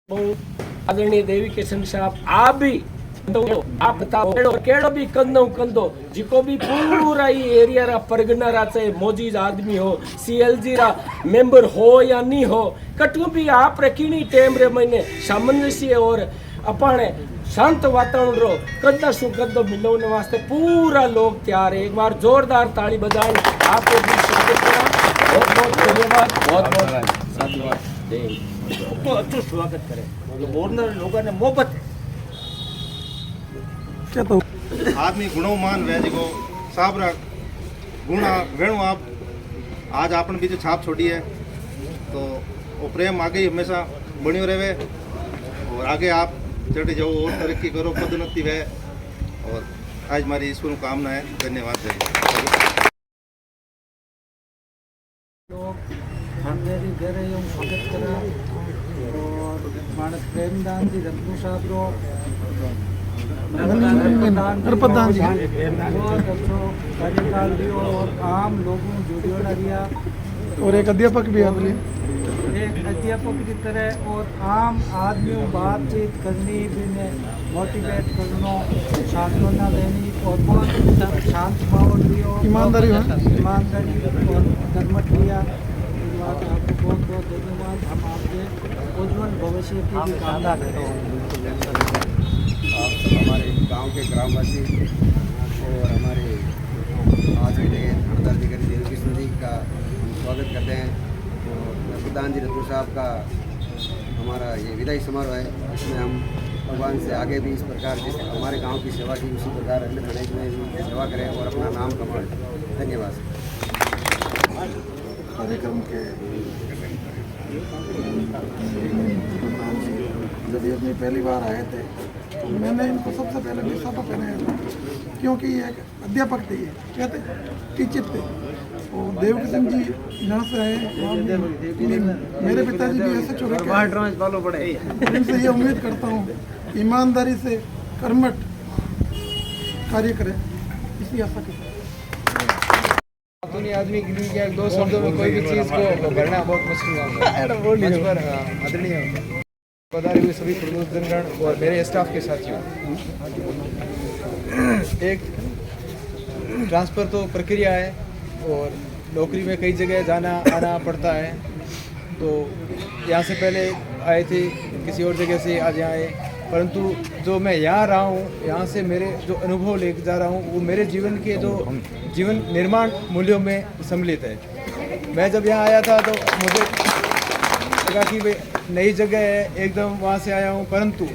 आदरणीय देवी किशन साहब आप भी आप बताओ केड़ो भी कंदो जिको भी पूरा ही एरिया रा परगना रा चाहे मौजूद आदमी हो सीएलजी रा मेंबर हो या नहीं हो कटू भी आप रखीनी टेम रे महीने सामंजस्य और अपने शांत वातावरण रो कदा शू कदो मिलने वास्ते पूरा लोग तैयार है। एक बार जोरदार ताली बजाएं आपको भी स्वागत करा। बहुत बहुत धन्यवाद, बहुत बहुत साधुवाद तो अच्छो स्वागत करें बोलने लोगों ने मोहब्बत तो आदमी गुणोमान वे जो साहब रा गुण वेणु आप आज आपन भी जो छाप छोड़ी है तो वो प्रेम आगे ही हमेशा बनियो रहे और आगे आप चढ़े जाओ और तरक्की करो पदोन्नति है और आज हमारी ईश्वर कामना है। धन्यवाद। मेरी घर यूँ स्वागत करा और मानस प्रेमदान जी रत्नू साहब रो बहुत अच्छो कार्यकाल दियो और आम लोगों जुड़ियो ना दिया और एक अध्यापक भी आदमी एक अध्यापक की तरह और आम आदमियों बातचीत करनी भी मोटिवेट करना सांत्वना देनी और बहुत शांत माहौल दियो ईमानदारी और कर्मठ लिया। आपको बहुत बहुत धन्यवाद। हम आपके उज्जवल भविष्य की भी कामना करते हैं। आप सब हमारे गांव के ग्रामवासी और हमारे आज के थानेदाराधिकारी देवी कृष्ण जी का स्वागत करते हैं और प्रधान जी रत्नू साहब का हमारा ये विदाई समारोह है। इसमें हम भगवान से आगे भी इस प्रकार जिस हमारे गांव की सेवा की उसी प्रकार अगले प्रदेश में भी सेवा करें और अपना नाम कमाएं। धन्यवाद। कार्यक्रम के जब ये अपनी पहली बार आए थे तो मैंने इनको सबसे पहले विशाखा पहने क्योंकि ये एक अध्यापक थे, ये कहते टीचर थे और देवकिशन जी यहाँ से आए। मेरे पिताजी भी ऐसे चुके इनसे ये उम्मीद करता हूँ ईमानदारी से कर्मठ कार्य करें इसी आशा के साथ। आदमी के लिए दो शब्दों में कोई भी चीज़ को भरना बहुत मुश्किल होता है। आदरणीय पधारे हुए सभी प्रबुद्धजनगण और मेरे स्टाफ के साथियों, एक ट्रांसफ़र तो प्रक्रिया है और नौकरी में कई जगह जाना आना पड़ता है। तो यहाँ से पहले आए थे किसी और जगह से आज यहाँ आए, परंतु जो मैं यहाँ रहा हूँ यहाँ से मेरे जो अनुभव लेकर जा रहा हूँ वो मेरे जीवन के जो जीवन निर्माण मूल्यों में सम्मिलित है। मैं जब यहाँ आया था तो मुझे लगा कि भाई नई जगह है, एकदम वहाँ से आया हूँ, परंतु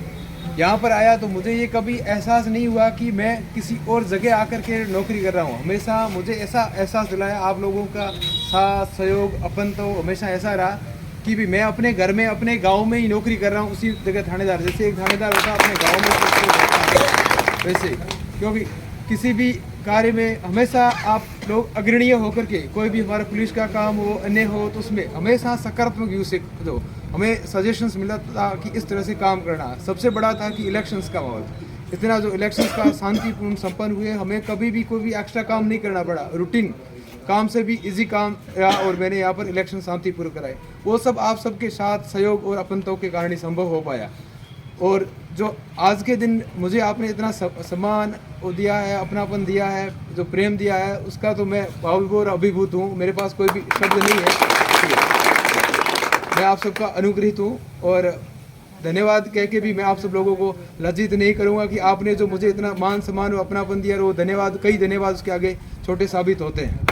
यहाँ पर आया तो मुझे ये कभी एहसास नहीं हुआ कि मैं किसी और जगह आकर के नौकरी कर रहा हूँ। हमेशा मुझे ऐसा एहसास दिलाया आप लोगों का साथ सहयोग अपन तो हमेशा ऐसा रहा कि भी मैं अपने घर में अपने गांव में ही नौकरी कर रहा हूँ। उसी जगह थानेदार जैसे एक थानेदार होता अपने गांव में वैसे, क्योंकि किसी भी कार्य में हमेशा आप लोग अग्रणीय होकर के कोई भी हमारा पुलिस का काम हो अन्य हो तो उसमें हमेशा सकारात्मक व्यू से दो हमें सजेशंस मिला था कि इस तरह से काम करना। सबसे बड़ा था कि इलेक्शंस का माहौल इतना जो इलेक्शंस का शांतिपूर्ण संपन्न हुए, हमें कभी भी कोई भी एक्स्ट्रा काम नहीं करना पड़ा, रूटीन काम से भी इजी काम रहा और मैंने यहाँ पर इलेक्शन शांतिपूर्ण कराए। वो सब आप सबके साथ सहयोग और अपनतों के कारण ही संभव हो पाया। और जो आज के दिन मुझे आपने इतना सम्मान दिया है, अपनापन दिया है, जो प्रेम दिया है, उसका तो मैं भावविभोर अभिभूत हूँ। मेरे पास कोई भी शब्द नहीं है। मैं आप सबका अनुग्रहित हूँ और धन्यवाद कह के भी मैं आप सब लोगों को लज्जित नहीं करूँगा कि आपने जो मुझे इतना मान सम्मान और अपनापन दिया, वो धन्यवाद कई धन्यवाद उसके आगे छोटे साबित होते हैं।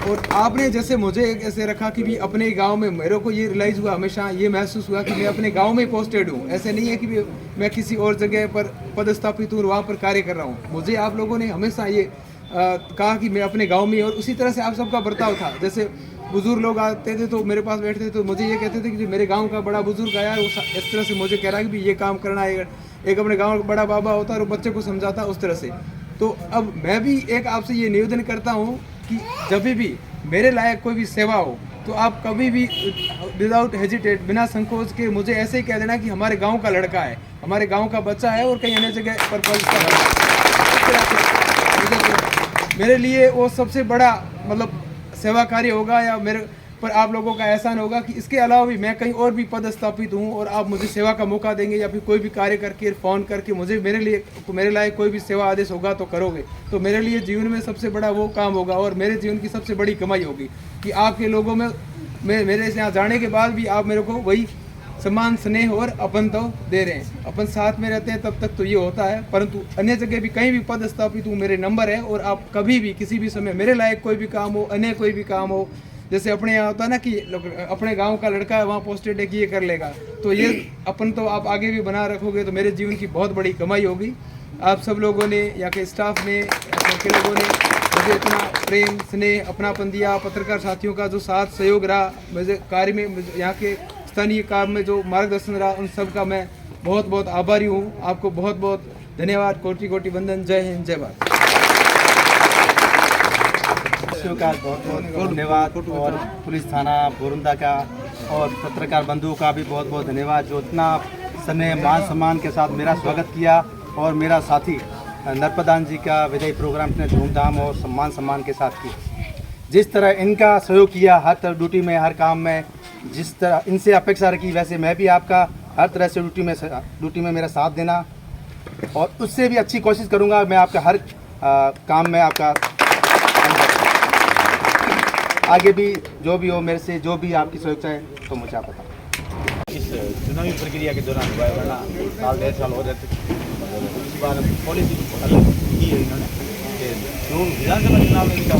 और आपने जैसे मुझे एक ऐसे रखा कि भी अपने गांव में, मेरे को ये रियलाइज़ हुआ, हमेशा ये महसूस हुआ कि मैं अपने गांव में पोस्टेड हूँ। ऐसे नहीं है कि भी मैं किसी और जगह पर पदस्थापित हूँ और वहाँ पर कार्य कर रहा हूँ। मुझे आप लोगों ने हमेशा ये कहा कि मैं अपने गांव में, और उसी तरह से आप सबका बर्ताव था। जैसे बुजुर्ग लोग आते थे तो मेरे पास बैठते थे तो मुझे ये कहते थे कि मेरे गाँव का बड़ा बुजुर्ग आया, वो इस तरह से मुझे कह रहा है कि भी ये काम करना है। एक अपने गाँव का बड़ा बाबा होता है और बच्चे को समझाता उस तरह से। तो अब मैं भी एक आपसे ये निवेदन करता हूँ कि जब भी मेरे लायक कोई भी सेवा हो तो आप कभी भी विदाउट हेजिटेट, बिना संकोच के मुझे ऐसे ही कह देना कि हमारे गांव का लड़का है, हमारे गांव का बच्चा है और कहीं अन्य जगह पर मेरे लिए वो सबसे बड़ा मतलब सेवा कार्य होगा। या मेरे पर आप लोगों का एहसान होगा कि इसके अलावा भी मैं कहीं और भी पदस्थापित हूँ और आप मुझे सेवा का मौका देंगे या फिर कोई भी कार्य करके फ़ोन करके मुझे मेरे लायक कोई भी सेवा आदेश होगा तो करोगे, तो मेरे लिए जीवन में सबसे बड़ा वो काम होगा और मेरे जीवन की सबसे बड़ी कमाई होगी कि आपके लोगों में मेरे यहाँ जाने के बाद भी आप मेरे को वही सम्मान, स्नेह और अपन तो दे रहे हैं। अपन साथ में रहते हैं तब तक तो ये होता है, परंतु अन्य जगह भी कहीं भी पद स्थापित हूँ, मेरे नंबर है और आप कभी भी किसी भी समय मेरे लायक कोई भी काम हो, अन्य कोई भी काम हो, जैसे अपने यहाँ होता है ना कि अपने गांव का लड़का है वहाँ पोस्टेड है कि ये कर लेगा, तो ये अपन तो आप आगे भी बना रखोगे तो मेरे जीवन की बहुत बड़ी कमाई होगी। आप सब लोगों ने, यहाँ के स्टाफ ने, यहाँ के लोगों ने मुझे इतना प्रेम, स्नेह, अपनापन दिया, पत्रकार साथियों का जो साथ सहयोग रहा, मुझे कार्य में, यहाँ के स्थानीय काम में जो मार्गदर्शन रहा, उन सब का मैं बहुत बहुत आभारी हूँ। आपको बहुत बहुत धन्यवाद, कोटि कोटि वंदन। जय हिंद, जय भारत। का बहुत बहुत धन्यवाद और पुलिस थाना बोरुंदा का और पत्रकार बंधुओं का भी बहुत बहुत धन्यवाद जो इतना स्नेह, मान सम्मान के साथ मेरा स्वागत किया और मेरा साथी नरपदान जी का विदाई प्रोग्राम इतने धूमधाम और सम्मान के साथ किया। जिस तरह इनका सहयोग किया हर तरह ड्यूटी में, हर काम में, जिस तरह इनसे अपेक्षा रखी वैसे मैं भी आपका हर तरह से ड्यूटी में मेरा साथ देना और उससे भी अच्छी कोशिश करूँगा। मैं आपका हर काम में आपका आगे भी जो भी हो मेरे से जो भी आपकी सोच है तो मुझे आप बताओ। इस चुनावी प्रक्रिया के दौरान हुआ है, वरना साल 1.5 साल हो जाते इस बार पॉलिसी अलग की है इन्होंने कि विधानसभा चुनाव में भी क्या